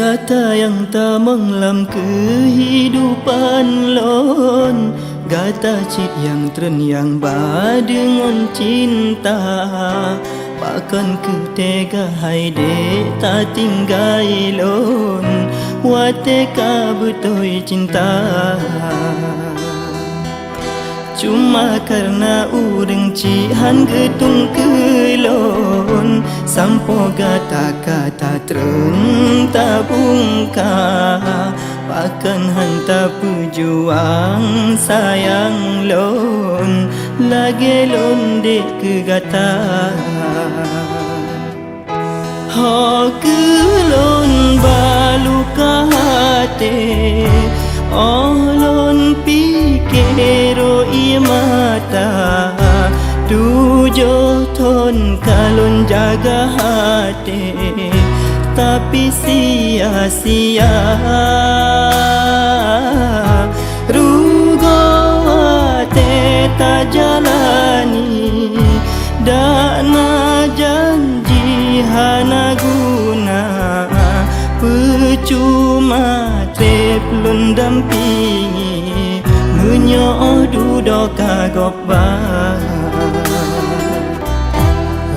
Gata yang tak menglam kehidupan lon, gata cit yang tren yang ba dengan cinta. Bahkan ku tega hai de tak tinggal lon, wateka betul cinta. Cuma karena urang cihan getung kelon, sampo gata kata tereng tabungka. Bahkan hanta pejuang sayang lon, lagi lon dek ke gata. Ho kelon baluka hati, oh lon pikiro mata. Tujuh ton kalon jaga hati, tapi sia-sia. Rugo hati tak jalani, dana janji hana guna. Percuma trep lun dampingi, menyo dudo kagok ba.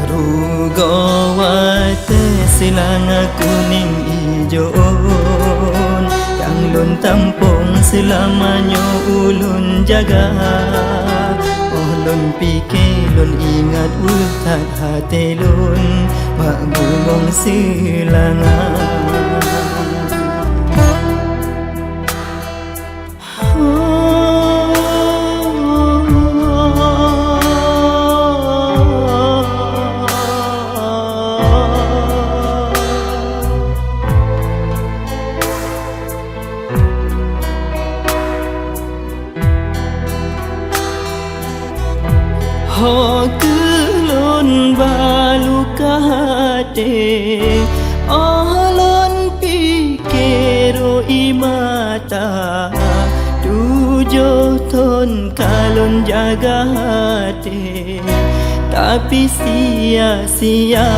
Rugo wate silang kuning ijon, yang lun tampung selamanya ulun jaga. Oh lun pikir lun ingat utak hati lun, mak bungong silangan. Ho kelon baluka hati, oh lon pikiro imata. Tujuh ton kalon jaga hati, tapi sia-sia.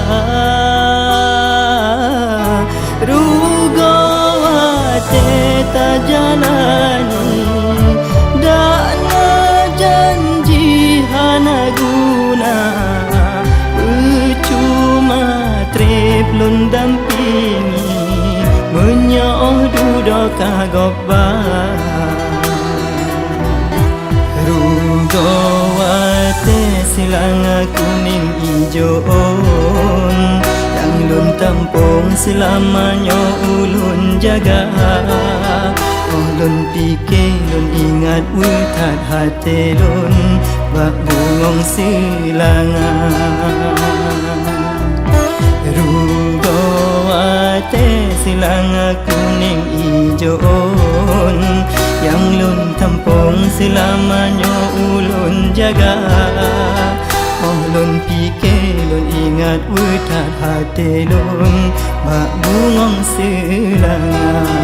Rugo hati tak jalani, dana janji hana guna. Percuma trep lun dampingi, menyo dudo kagok ba. Rugo wate silang kuning ijon, yang lun tampung selamanya ulun jaga. Oh lun pikir lun ingat utat hati lun, bak bungong silangan. Rugo ate silang kuning ijon, yang lun tampung selamanya ulun jaga. Oh lun pikir lun ingat utat hati lun, bak bungong silangan.